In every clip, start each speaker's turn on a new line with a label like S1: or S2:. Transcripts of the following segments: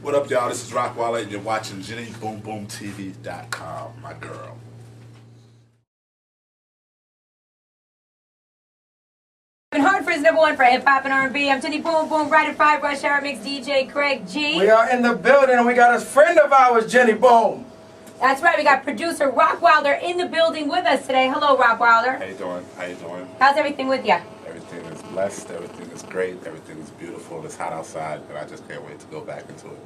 S1: What up, y'all? This is Rockwilder, and you're watching JennyBoomBoomTV.com, my girl.
S2: Hartford's #1 for hip hop and R&B. I'm Jenny Boom Boom, Rider 5 Rush Hour Mix DJ Craig G.
S3: We are in the building and we got a friend of ours, Jenny Boom.
S2: That's right, we got producer Rockwilder in the building with us today. Hello, Rockwilder.
S1: How you doing? How you doing?
S2: How's everything with you?
S1: Everything is blessed. Everything is great. Everything is beautiful. It's hot outside, and I just can't wait to go back into it.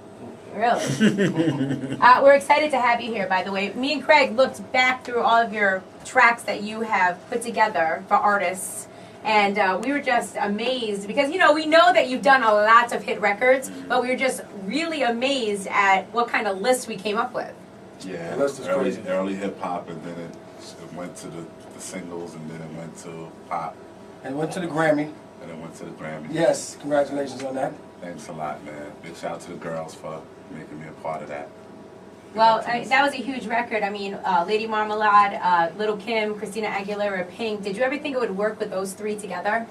S2: Really? We're excited to have you here, by the way. Me and Craig looked back through all of your tracks that you have put together for artists. And we were just amazed because, you know, we know that you've done a lot of hit records, but we were just really amazed at what kind of list we came up with.
S1: Yeah, early hip hop, and then it went to the singles, and then it went to pop.
S3: And went to the Grammy.
S1: And it went to the Grammy.
S3: Yes, congratulations on that.
S1: Thanks a lot, man. Big shout out to the girls for making me a part of that.
S2: Well, that was a huge record. I mean, Lady Marmalade, Lil Kim, Christina Aguilera, Pink. Did you ever think it would work with those three together?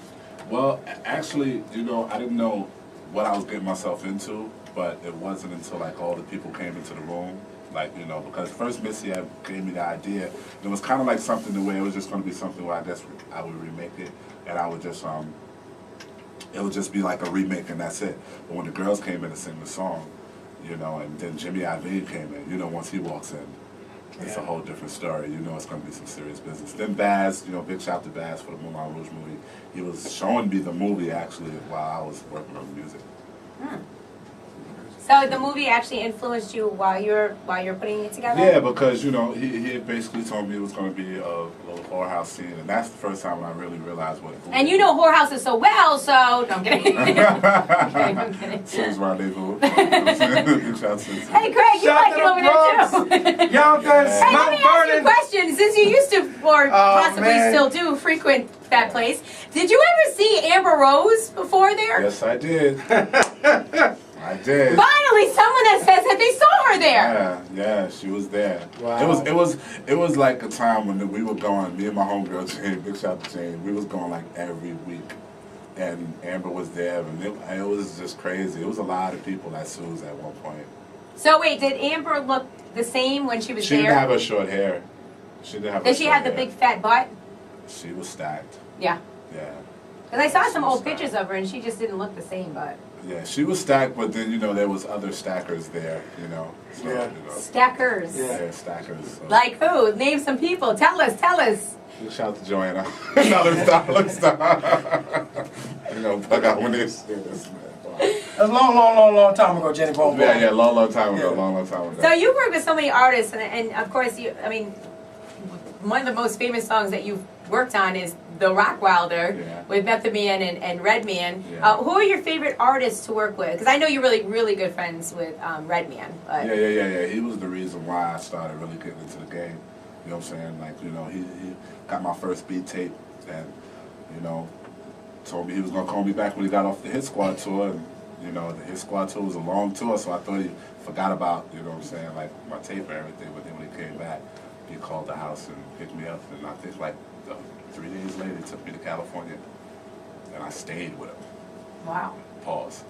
S1: Well, actually, you know, I didn't know what I was getting myself into, but it wasn't until like all the people came into the room, like, you know, because first Missy gave me the idea. And it was kind of like something the way it was just going to be something where I guess I would remake it, and I would just it would just be like a remake and that's it. But when the girls came in to sing the song, you know, and then Jimmy Iovine came in, you know, once he walks in, it's a whole different story. You know it's going to be some serious business. Then Baz, you know, big shout to Baz for the Moulin Rouge movie. He was showing me the movie, actually, while I was working on the music.
S2: So the movie actually influenced you while you're putting it together?
S1: Yeah, because, you know, he had basically told me it was going to be a little whorehouse scene, and that's the first time I really realized what it was.
S2: And you know whorehouses so well, so... No, I'm kidding. I'm kidding.
S1: Since rendezvous. Big shout to
S2: Hey, Craig, you like it over there, too.
S3: Y'all guys,
S2: Hey, let me ask you a question. Since you used to, or possibly still do, frequent that place, did you ever see Amber Rose before there?
S1: Yes, I did. I did.
S2: Finally, someone that says that they saw her there.
S1: Yeah, she was there.
S3: Wow.
S1: It was like a time when we were going. Me and my homegirl Jane, big shout to Jane. We was going like every week, and Amber was there, and it was just crazy. It was a lot of people at Sue's at one point.
S2: So wait, did Amber look the same when she was there?
S1: She didn't have her short hair. She didn't have.
S2: Did she have the big fat butt?
S1: She was stacked.
S2: Yeah.
S1: Yeah.
S2: Because I saw some old pictures of her, and she just didn't look the same, but.
S1: Yeah, she was stacked, but then, you know, there was other stackers there, you know. So,
S3: Yeah.
S1: you know.
S2: Stackers.
S1: Yeah, stackers. So.
S2: Like who? Name some people. Tell us.
S1: Shout out to Joanna. Another star. You know, bug out when they say this, man.
S3: That's a long time ago, Jenny Boom.
S1: Yeah, long time ago, long time ago.
S2: So you work with so many artists, and of course, one of the most famous songs that you've worked on is the Rockwilder with Method Man and Redman.
S1: Yeah.
S2: Who are your favorite artists to work with? Because I know you're really good friends with Redman. But.
S1: Yeah. He was the reason why I started really getting into the game. You know what I'm saying? Like, you know, he got my first beat tape, and, you know, told me he was going to call me back when he got off the Hit Squad tour. And, you know, the Hit Squad tour was a long tour, so I thought he forgot about, you know what I'm saying, like my tape and everything. But then when he came back, he called the house and picked me up. And I think like 3 days later, he took me to California. And I stayed with him.
S2: Wow.
S1: Pause.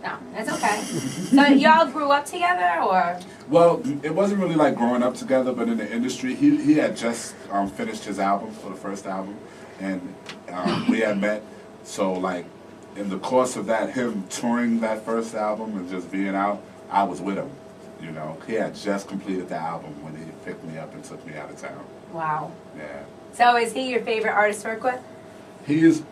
S2: No, that's okay. So y'all grew up together, or?
S1: Well, it wasn't really like growing up together, but in the industry, he had just finished his album for the first album, and we had met. So like, in the course of that, him touring that first album and just being out, I was with him. You know, he had just completed the album when he picked me up and took me out of town.
S2: Wow.
S1: Yeah.
S2: So is he your favorite artist to work with?
S1: He's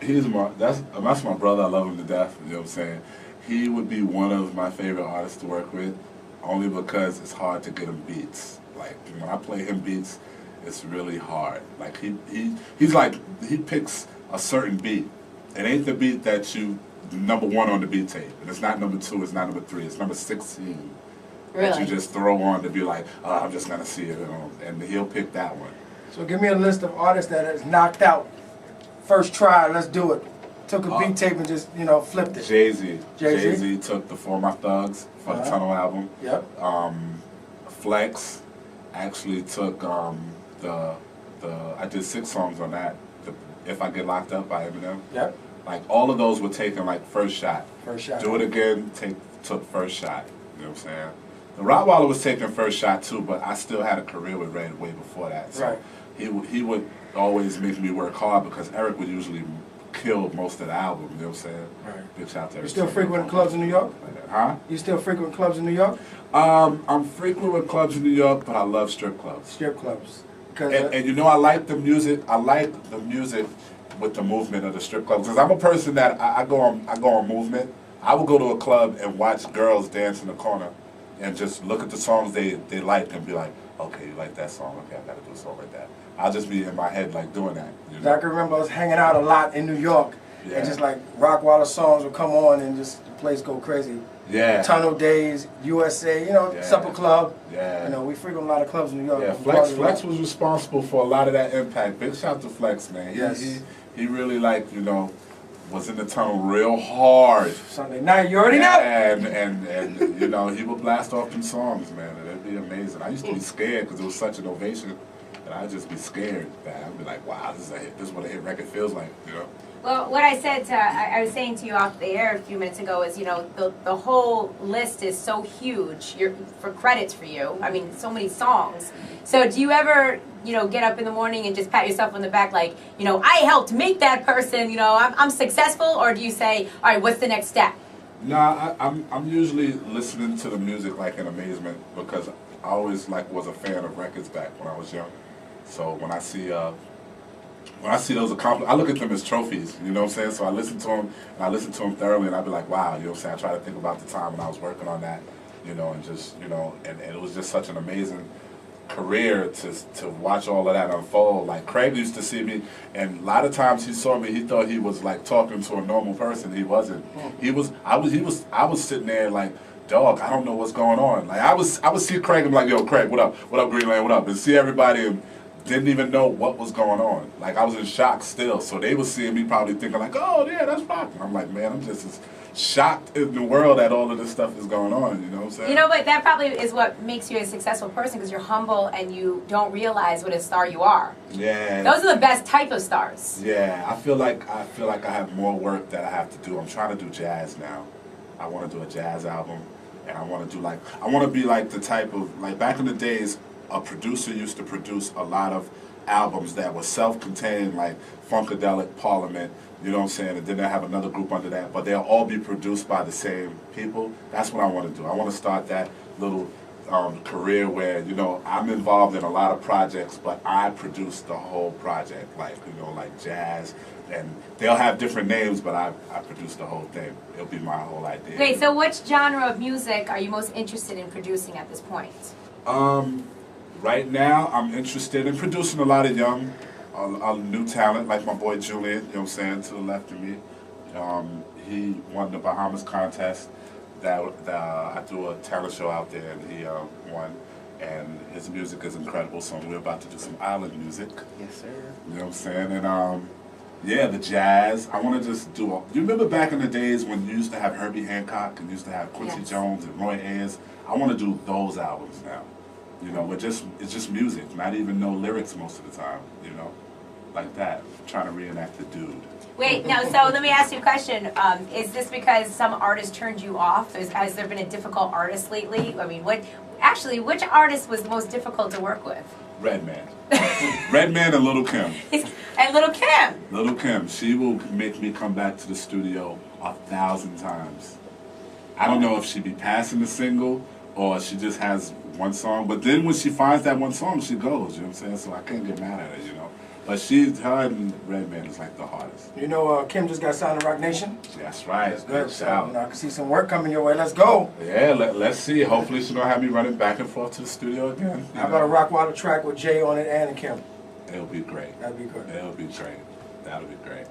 S1: that's my brother. I love him to death. You know what I'm saying? He would be one of my favorite artists to work with, only because it's hard to get him beats. Like when I play him beats, it's really hard. Like he's like, he picks a certain beat. It ain't the beat that you #1 on the beat tape, and it's not #2, it's not #3, it's number 16.
S2: Really?
S1: That you just throw on to be like, oh, I'm just gonna see it, you know, and he'll pick that one.
S3: So give me a list of artists that has knocked out. First try, let's do it. Took a beat tape and just, you know, flipped it.
S1: Jay-Z. Jay-Z took the For My Thugs for the Tunnel album.
S3: Yep.
S1: Flex actually took I did 6 songs on that. If I Get Locked Up by Eminem.
S3: Yep.
S1: Like all of those were taken like first shot.
S3: First shot.
S1: Do It Again took first shot. You know what I'm saying? The Rockwilder was taking first shot too, but I still had a career with Red way before that. So
S3: Right.
S1: he would always make me work hard because Eric would usually kill most of the album, you know what I'm saying?
S3: Right.
S1: Big shout out to
S3: You
S1: Eric.
S3: still frequent clubs in New York?
S1: Huh?
S3: You still frequent clubs in New York?
S1: I'm frequent with clubs in New York, but I love strip clubs.
S3: Strip clubs. Because
S1: And you know, I like the music. I like the music with the movement of the strip clubs. Because I'm a person that I go on movement. I will go to a club and watch girls dance in the corner, and just look at the songs they like and be like, okay, you like that song? Okay, I gotta do a song like that. I'll just be in my head like doing that. You know?
S3: I can remember us hanging out a lot in New York,
S1: Yeah.
S3: and just like Rockwilder songs would come on, and just the place go crazy.
S1: Yeah.
S3: Tunnel Days, USA,
S1: Yeah.
S3: Supper Club.
S1: Yeah.
S3: We frequent a lot of clubs in New York.
S1: Yeah,
S3: We
S1: Flex
S3: party a lot.
S1: Flex was responsible for a lot of that impact. Big shout to Flex, man.
S3: Yes.
S1: He really was in the tunnel real hard.
S3: Sunday night, you already know.
S1: And he would blast off them songs, man, and it'd be amazing. I used to be scared because it was such an ovation that I'd just be scared. That I'd be like, wow, this is a hit. This is what a hit record feels like, you know?
S2: Well, what I said I was saying to you off the air a few minutes ago is, the whole list is so huge. For credits for you. I mean, so many songs. So do you ever, get up in the morning and just pat yourself on the back like, I helped make that person, I'm successful, or do you say, all right, what's the next step?
S1: Nah, I'm usually listening to the music like in amazement because I always was a fan of records back when I was young. So when I see those accomplishments, I look at them as trophies, you know what I'm saying? So I listen to them, and I listen to them thoroughly, and I be like, wow, you know what I'm saying? I try to think about the time when I was working on that, and just, and it was just such an amazing career to watch all of that unfold. Like Craig used to see me, and a lot of times he saw me, he thought he was like talking to a normal person. He wasn't. I was sitting there like, dog, I don't know what's going on. Like I would see Craig and be like, yo, Craig, what up, Greenland, what up, and see everybody and didn't even know what was going on. Like I was in shock still. So they were seeing me probably thinking like, oh yeah, that's Roc. And I'm like, man, I'm just as shocked in the world that all of this stuff is going on, you know what I'm saying?
S2: But that probably is what makes you a successful person, because you're humble and you don't realize what a star you are.
S1: Yeah.
S2: Those are the best type of stars.
S1: Yeah, I feel like I have more work that I have to do. I'm trying to do jazz now. I want to do a jazz album, and I want to be like the type of, like back in the days, a producer used to produce a lot of albums that were self-contained, like Funkadelic, Parliament, you know what I'm saying? And then they have another group under that, but they'll all be produced by the same people. That's what I want to do. I want to start that little career where, I'm involved in a lot of projects, but I produce the whole project, like jazz, and they'll have different names, but I produce the whole thing. It'll be my whole idea.
S2: Okay, so which genre of music are you most interested in producing at this point?
S1: Right now, I'm interested in producing a lot of young, new talent, like my boy Julian, you know what I'm saying, to the left of me. He won the Bahamas contest. I do a talent show out there, and he won. And his music is incredible, so we're about to do some island music.
S3: Yes, sir.
S1: You know what I'm saying? And the jazz. I want to just do you remember back in the days when you used to have Herbie Hancock and you used to have Quincy
S2: Yes.
S1: Jones and Roy Ayers? I want to do those albums now. It's just music, not even no lyrics most of the time, like that. Trying to reenact the dude.
S2: Wait, no, so let me ask you a question. Is this because some artist turned you off? Has there been a difficult artist lately? I mean, which artist was the most difficult to work with?
S1: Redman. Redman and Lil Kim.
S2: And Lil Kim.
S1: Lil Kim, she will make me come back to the studio 1,000 times. I don't know if she be passing the single or she just has one song, but then when she finds that one song, she goes, you know what I'm saying? So I can't get mad at her, But her and Redman is like the hardest.
S3: Kim just got signed to Roc Nation.
S1: That's right.
S3: That's good.
S1: Big
S3: So,
S1: shout.
S3: I can see some work coming your way. Let's go.
S1: Yeah, let's see. Hopefully she's gonna have me running back and forth to the studio again.
S3: How about a Rockwilder track with Jay on it and Kim?
S1: It'll be great.
S3: That'd be good.
S1: It'll be great. That'll be great.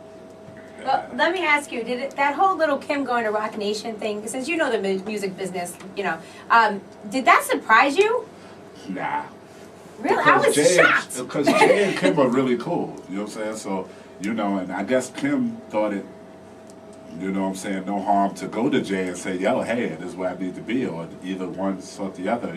S2: Well, let me ask you, that whole Lil Kim going to Roc Nation thing, since you know the music business, did that surprise you?
S1: Nah.
S2: Really? I was shocked.
S1: Because Jay and Kim are really cool, you know what I'm saying? So, and I guess Kim thought it, you know what I'm saying, no harm to go to Jay and say, yo, hey, this is where I need to be, or either one sort the other,